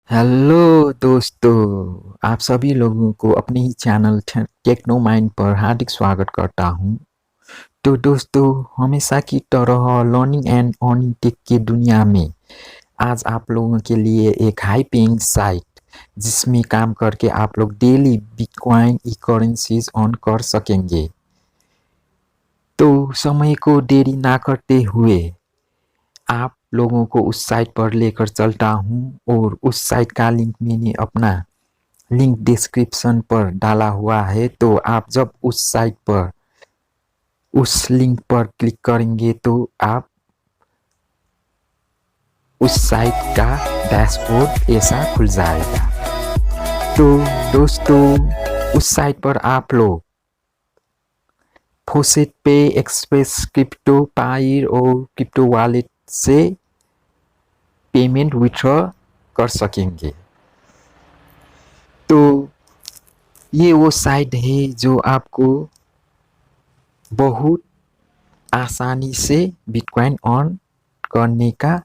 Hello दोस्तों, आप सभी लोगों को अपने ही चैनल टेक्नो माइंड पर हार्दिक स्वागत करता हूं। तो दोस्तों, हमेशा की तरह लर्निंग एंड अर्निंग टेक की दुनिया में आज आप लोगों के लिए एक हाई पेइंग साइट जिसमें काम करके आप लोग डेली बिटकॉइन ई करेंसीज अर्न कर सकेंगे। तो समय को देरी ना करते हुए आप लोगों को उस साइट पर लेकर चलता हूं और उस साइट का लिंक मैंने अपना लिंक डिस्क्रिप्शन पर डाला हुआ है। तो आप जब उस साइट पर उस लिंक पर क्लिक करेंगे तो आप उस साइट का डैशबोर्ड ऐसा खुल जाएगा। तो दोस्तों, उस साइट पर आप लोग फॉसेट पे, एक्सप्रेस क्रिप्टो, पायर और क्रिप्टो वॉलेट से पेमेंट विथड्रॉ कर सकेंगे। तो ये वो साइट है जो आपको बहुत आसानी से बिटकॉइन अर्न करने का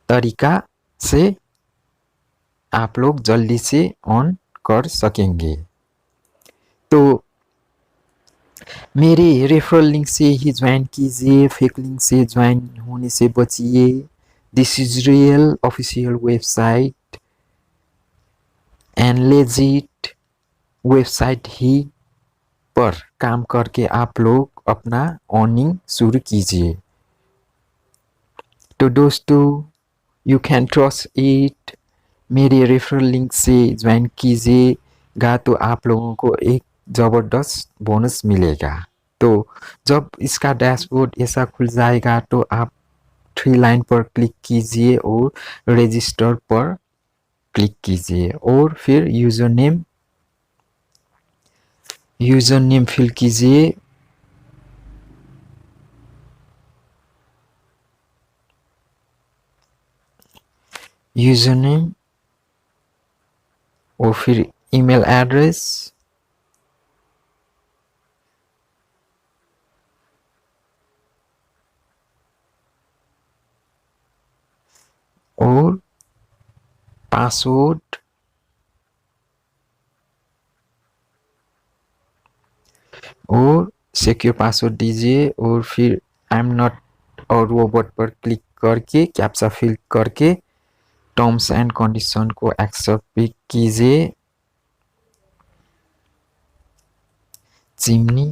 तरीका से आप लोग जल्दी से अर्न कर सकेंगे। तो मेरे रेफरल लिंक से ही ज्वाइन कीजिए, फेक लिंक से ज्वाइन होने से बचिए। This is real official website and legit website ही पर काम करके आप लोग अपना अर्निंग शुरू कीजिए। तो दोस्तों, यू कैन ट्रस्ट इट। मेरे रेफरल लिंक से ज्वाइन कीजिएगा तो आप लोगों को एक ज़बरदस्त बोनस मिलेगा। तो जब इसका डैशबोर्ड ऐसा खुल जाएगा तो आप 3 लाइन पर क्लिक कीजिए और रजिस्टर पर क्लिक कीजिए और फिर यूज़र नेम फिल कीजिए। यूज़र नेम और फिर ईमेल एड्रेस और पासवर्ड और सिक्योर पासवर्ड दीजिए और फिर आई एम नॉट और रोबोट पर क्लिक करके कैप्चा फिल करके टर्म्स एंड कंडीशन को एक्सेप्ट भी कीजिए। चिमनी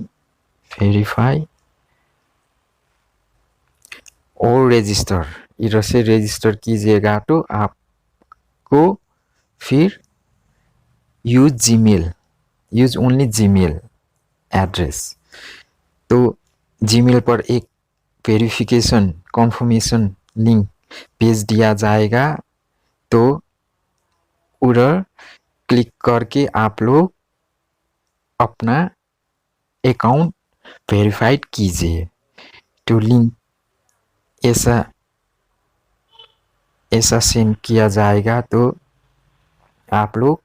वेरीफाई और रजिस्टर, इधर से रजिस्टर कीजिएगा तो आपको फिर यूज ओनली जीमेल एड्रेस। तो जीमेल पर एक वेरिफिकेशन कन्फर्मेशन लिंक भेज दिया जाएगा। तो उधर क्लिक करके आप लोग अपना अकाउंट वेरीफाइड कीजिए। तो लिंक ऐसा सेंड किया जाएगा तो आप लोग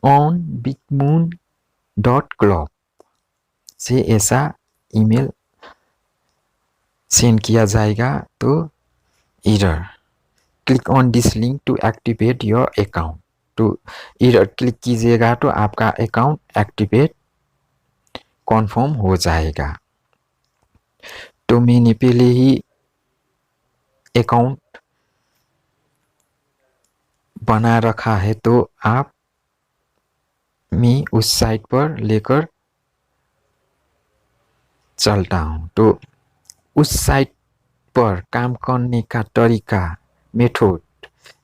Earnbitmoon.club से ऐसा ईमेल सेंड किया जाएगा। तो इधर click on this link to activate your account. तो इधर क्लिक कीजिएगा तो आपका अकाउंट एक्टिवेट कन्फर्म हो जाएगा। तो मैंने पहले ही अकाउंट बना रखा है तो आप मैं उस साइट पर लेकर चलता हूँ। तो उस साइट पर काम करने का तरीका मेथड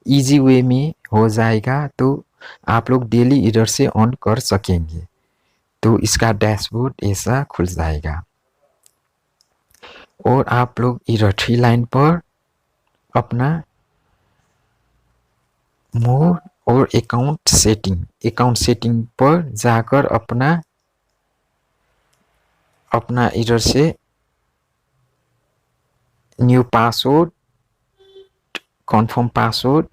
इजी वे में हो जाएगा तो आप लोग डेली इधर से ऑन कर सकेंगे। तो इसका डैशबोर्ड ऐसा खुल जाएगा और आप लोग इधर 3 लाइन पर अपना मोर और अकाउंट सेटिंग पर जाकर अपना इधर से new password, confirm password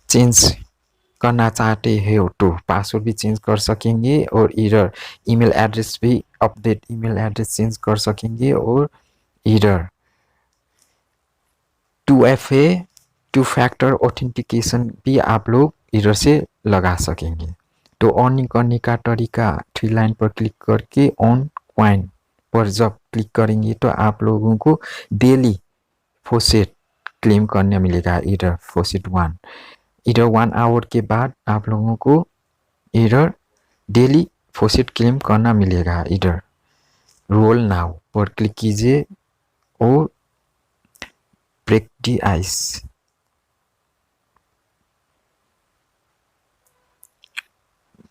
change करना चाहते हो तो पासवर्ड भी चेंज कर सकेंगे और इधर ईमेल एड्रेस भी अपडेट ईमेल एड्रेस चेंज कर सकेंगे और इधर 2FA 2 फैक्टर ऑथेंटिकेशन भी आप लोग इधर से लगा सकेंगे। तो ऑन करने का तरीका 3 लाइन पर क्लिक करके ऑन क्वाइन पर जब क्लिक करेंगे तो आप लोगों को डेली फॉसेट क्लेम करने मिलेगा। इधर फॉसेट 1 इधर 1 आवर के बाद आप लोगों को इधर डेली फॉसेट क्लेम करना मिलेगा। इधर रोल नाउ पर क्लिक कीजिए और break the ice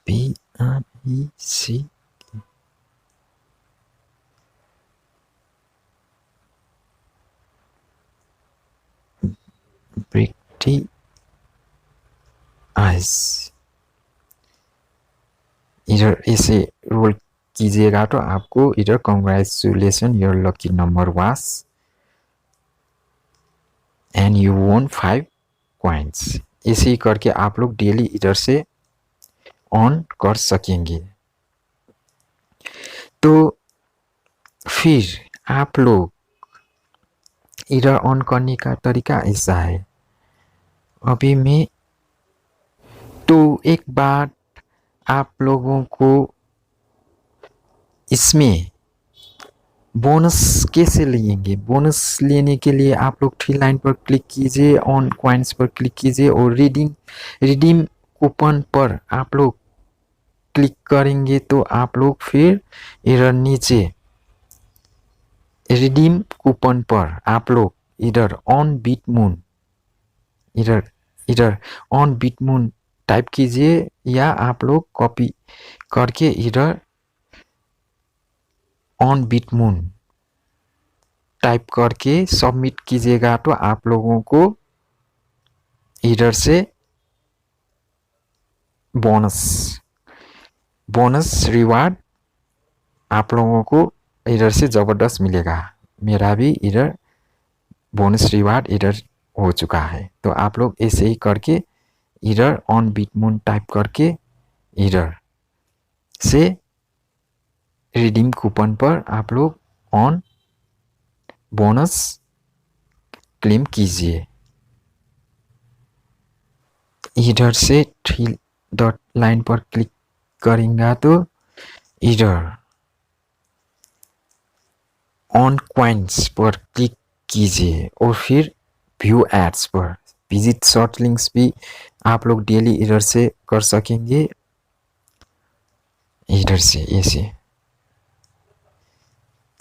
BREC break the ice इधर ऐसे रोल कीजिएगा तो आपको इधर congratulation your lucky number was and you won 5 coins. ऐसे ही करके आप लोग डेली इधर से ऑन कर सकेंगे। तो फिर आप लोग इधर ऑन करने का तरीका ऐसा है। अभी मैं तो एक बार आप लोगों को इसमें बोनस कैसे लेंगे, बोनस लेने के लिए आप लोग 3 लाइन पर क्लिक कीजिए, ऑन कॉइन्स पर क्लिक कीजिए और रिडीम कूपन पर आप लोग क्लिक करेंगे तो आप लोग फिर इधर नीचे रिडीम कूपन पर आप लोग इधर ऑन बिटमून इधर इधर ऑन बिटमून टाइप कीजिए या आप लोग कॉपी करके इधर ऑन बिटमून टाइप करके सबमिट कीजिएगा तो आप लोगों को इधर से बोनस रिवार्ड आप लोगों को इधर से ज़बरदस्त मिलेगा। मेरा भी इधर बोनस रिवार्ड इधर हो चुका है। तो आप लोग ऐसे ही करके इधर ऑन बिटमून टाइप करके इधर से रिडीम कूपन पर आप लोग ऑन बोनस क्लेम कीजिए। इधर से 3 लाइन पर क्लिक करेंगे तो इधर ऑन कॉइन्स पर क्लिक कीजिए और फिर व्यू एड्स पर विजिट शॉर्ट लिंक्स भी आप लोग डेली इधर से कर सकेंगे। इधर से ऐसे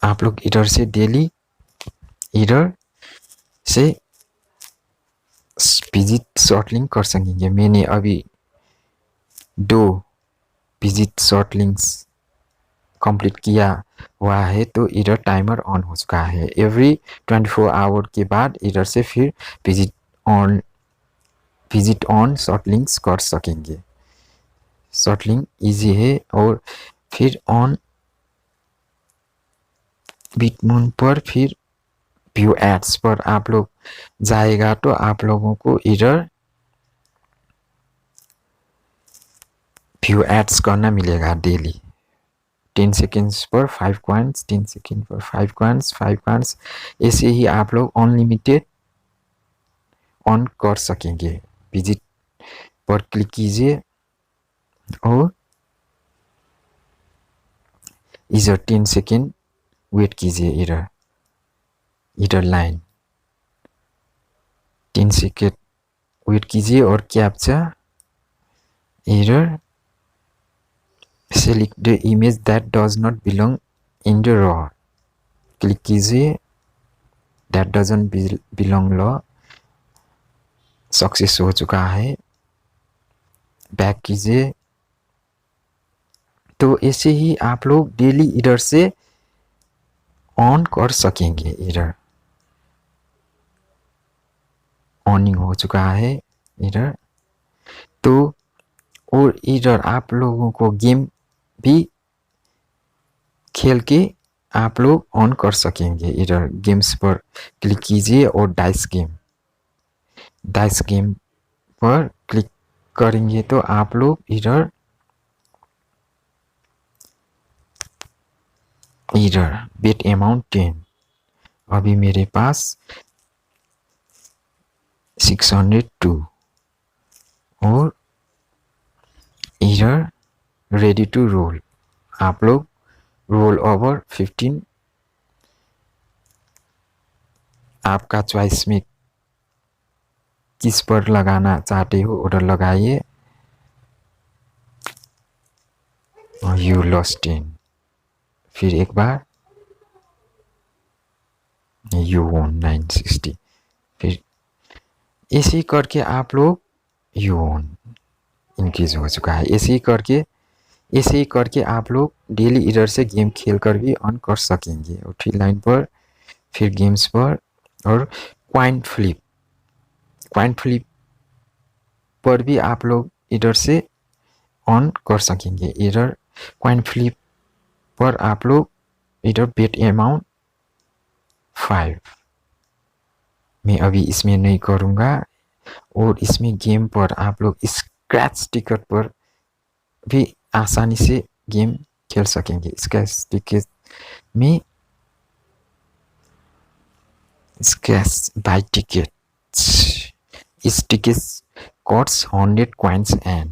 आप लोग इधर से डेली इधर से विजिट शॉर्ट लिंक कर सकेंगे। मैंने अभी 2 विजिट शॉर्ट लिंक्स कंप्लीट किया हुआ है तो इधर टाइमर ऑन हो चुका है। एवरी 24 आवर के बाद इधर से फिर विजिट ऑन शॉर्ट लिंक्स कर सकेंगे। शॉर्ट लिंक इजी है। और फिर ऑन बिटमून पर फिर व्यू एड्स पर आप लोग जाएगा तो आप लोगों को इधर व्यू एड्स करना मिलेगा डेली 10 सेकेंड्स पर 5 कॉइन्स, 10 सेकेंड पर 5 कॉइन्स, 5 कॉइन्स। ऐसे ही आप लोग अनलिमिटेड ऑन कर सकेंगे। विजिट पर क्लिक कीजिए और इधर 10 सेकेंड वेट कीजिए। इधर लाइन 10 सेकेंड वेट कीजिए और कैप्चा इधर select the image that does not belong in the raw click कीजिए। that doesn't belong raw success हो चुका है। बैक कीजिए। तो ऐसे ही आप लोग डेली इधर से ऑन कर सकेंगे। इधर ऑनिंग हो चुका है इधर। तो और इधर आप लोगों को गेम भी खेल के आप लोग ऑन कर सकेंगे। इधर गेम्स पर क्लिक कीजिए और डाइस गेम पर क्लिक करेंगे तो आप लोग इधर इधर बेट अमाउंट 10, अभी मेरे पास 602 और इधर रेडी टू रोल। आप लोग रोल ओवर 15 आपका चॉइस में किस पर लगाना चाहते हो ऑर्डर लगाइए। यू लॉस्ट 10, फिर एक बार यू वॉन 960, फिर ऐसे करके आप लोग यू वॉन इंक्रीज हो चुका है। ऐसे ही करके आप लोग डेली इधर से गेम खेल कर भी अर्न कर सकेंगे। और थ्री लाइन पर फिर गेम्स पर और क्वाइन फ्लिप पर भी आप लोग इधर से ऑन कर सकेंगे। इधर क्वाइन फ्लिप पर आप लोग इधर बेट अमाउंट 5, मैं अभी इसमें नहीं करूँगा। और इसमें गेम पर आप लोग स्क्रैच टिकट पर भी आसानी से गेम खेल सकेंगे। स्क्रैच टिकट में स्क्रैच बाय टिकट, इस ticket cost 100 coins and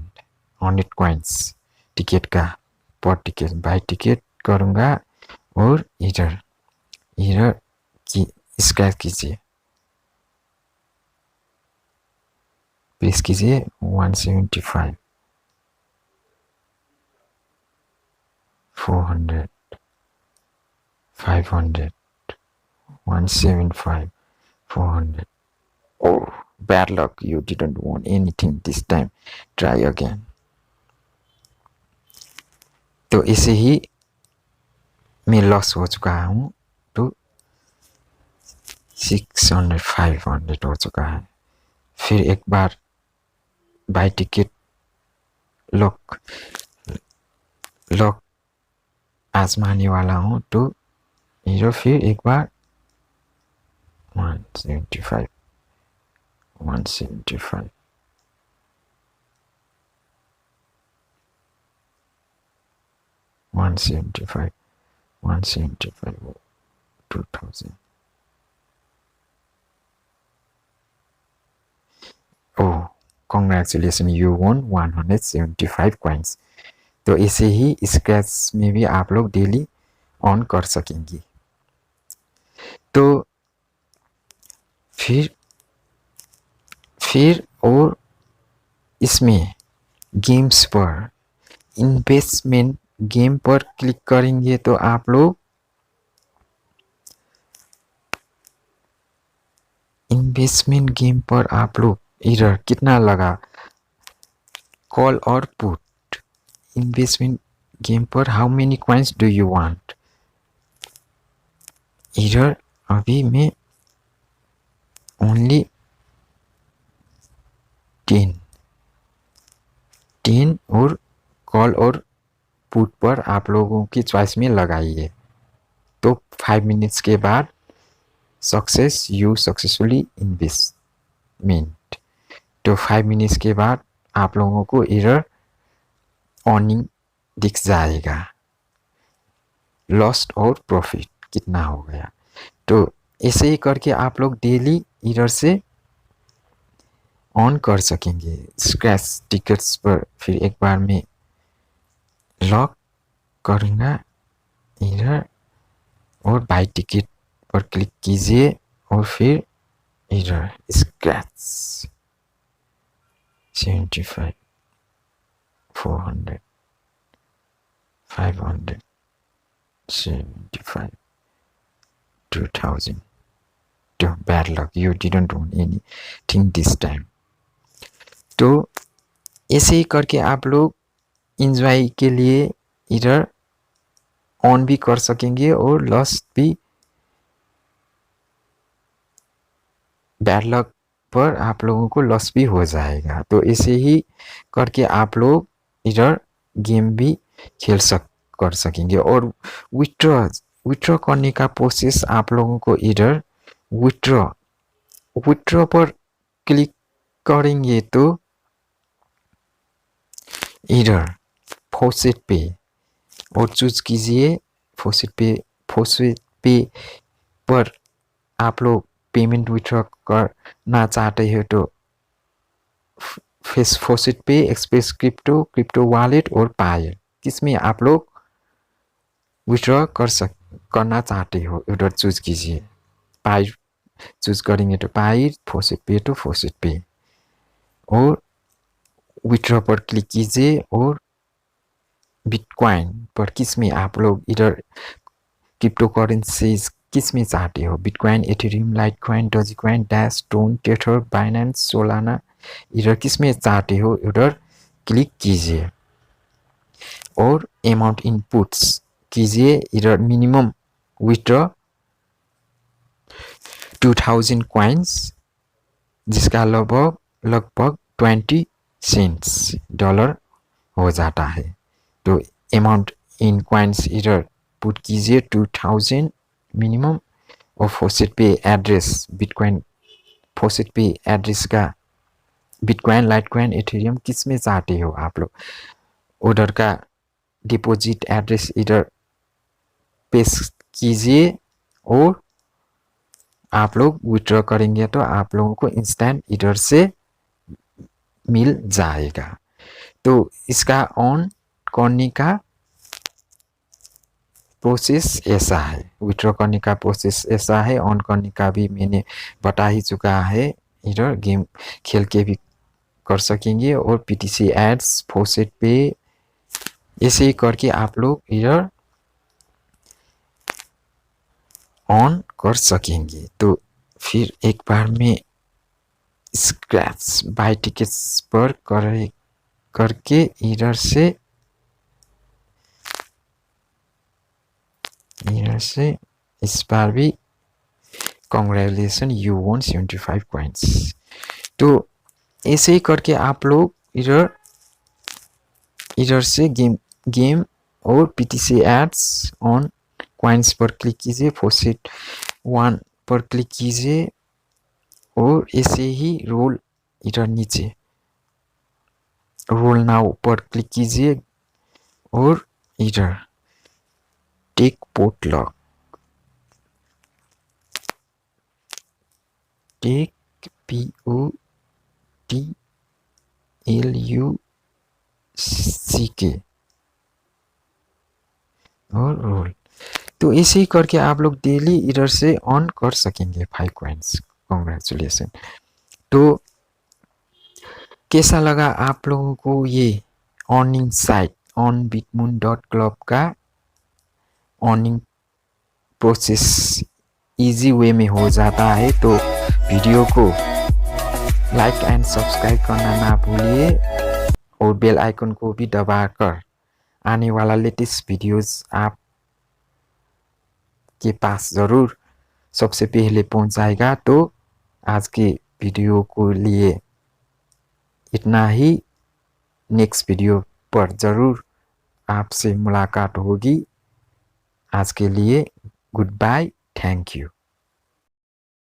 100 coins ticket का पर टिकट बाय टिकट करूँगा। और इधर की स्क्रैच कीजिए, प्रेस कीजिए 175, 400, 500, 175, 400. Oh, bad luck. You didn't want anything this time. Try again. तो ऐसे ही मैं लॉस हो चुका हूँ। तो 600, 500 हो चुका है। फिर एक बार बाय टिकट लॉक आजमाने वाला हूँ। तो हीरो फिर एक बार 175, 175, 175, 175, 2000. Oh, congratulations, you won 175 coins. तो ऐसे ही स्क्रैच में भी आप लोग डेली ऑन कर सकेंगे। तो फिर और इसमें गेम्स पर इन्वेस्टमेंट गेम पर क्लिक करेंगे तो आप लोग इन्वेस्टमेंट गेम पर आप लोग इधर कितना लगा कॉल और पुट इन्वेस्टमेंट गेम पर how many coins do you want. इधर अभी मैं ओनली 10 और कॉल और पुट पर आप लोगों की चॉइस में लगाइए। तो 5 मिनट्स के बाद यू सक्सेसफुली इन्वेस्टमेंट। तो 5 मिनट्स के बाद आप लोगों को इधर अर्निंग दिख जाएगा, लॉस्ट और प्रॉफिट कितना हो गया। तो ऐसे ही करके आप लोग डेली इधर से ऑन कर सकेंगे स्क्रैच टिकट्स पर। फिर एक बार मैं लॉक करूँगा इधर और बाय टिकट पर क्लिक कीजिए और फिर इधर स्क्रैच 75, 400, 500, 75, 2000. तो bad luck, you didn't want anything this time. तो ऐसे ही करके आप लोग इंजॉय के लिए इधर ऑन भी कर सकेंगे और लॉस भी बैड लक पर आप लोगों को लॉस भी हो जाएगा। तो ऐसे ही करके आप लोग इधर गेम भी कर सकेंगे। और विथड्रॉ करने का प्रोसेस आप लोगों को इधर विथड्रॉ पर क्लिक करेंगे तो इधर फॉसेट पे और चूज कीजिए फॉसेट पे फॉसेट पे पर आप लोग पेमेंट विथड्रॉ करना चाहते हो तो फॉसेट पे, एक्सप्रेस क्रिप्टो, क्रिप्टो वॉलेट और पायर, किसमें आप लोग विथड्रॉ करना चाहते हो उधर चूज कीजिए। पायर चूज करेंगे तो पायर, फॉसेट पे तो फॉसेट पे, और विथड्रॉ पर क्लिक कीजिए और बिटकॉइन पर किसमें आप लोग इधर क्रिप्टो करेंसीज किसमें चाहते हो, bitcoin, Ethereum, Litecoin, Dogecoin, dash, tone, tether, Binance, Solana, इधर किसमें चाहते हो उधर क्लिक कीजिए और अमाउंट इनपुट्स कीजिए। इधर मिनिमम विथड्रॉ 2000 कॉइन्स, जिसका लगभग 20 सेंट्स डॉलर हो जाता है। तो अमाउंट इन कॉइन्स इधर पुट कीजिए 2000 मिनिमम, और फॉसेट पे एड्रेस बिटकॉइन, फॉसेट पे एड्रेस का बिटकॉइन, लाइटकॉइन, एथेरियम किस में चाहते हो आप लोग उधर का डिपॉजिट एड्रेस इधर पेस्ट कीजिए और आप लोग विथड्रॉ करेंगे तो आप लोगों को इंस्टेंट इधर से मिल जाएगा। तो इसका ऑन करने का प्रोसेस ऐसा है, विथड्रॉ करने का प्रोसेस ऐसा है, ऑन करने का भी मैंने बता ही चुका है। इधर गेम खेल के भी कर सकेंगे और पीटीसी एड्स, फॉसेट पे, ऐसे ही करके आप लोग इधर ऑन कर सकेंगे। तो फिर एक बार में स्क्रैच बाय टिकट्स पर करके इधर से इस बार भी कॉन्ग्रेचुलेसन, यू वॉन 75 कॉइन्स। तो ऐसे ही करके आप लोग इधर से गेम और पीटीसी एड्स ऑन कॉइन्स पर क्लिक कीजिए, फॉसेट 1 पर क्लिक कीजिए और ऐसे ही रोल इधर नीचे रोल नाउ पर क्लिक कीजिए और इधर टेक पोटलॉक, टेक POTLUCK और रोल। तो इसी करके आप लोग डेली इधर से ऑन कर सकेंगे 5 कॉइन्स। कॉन्ग्रेचुलेसन। तो कैसा लगा आप लोगों को ये अर्निंग साइट earnbitmoon.club का अर्निंग प्रोसेस इजी वे में हो जाता है? तो वीडियो को लाइक एंड सब्सक्राइब करना ना भूलिए और बेल आइकन को भी दबाकर आने वाला लेटेस्ट वीडियोस आप के पास ज़रूर सबसे पहले पहुंच जाएगा। तो आज के वीडियो को लिए इतना ही, नेक्स्ट वीडियो पर ज़रूर आपसे मुलाकात होगी। आज के लिए गुड बाय, थैंक यू।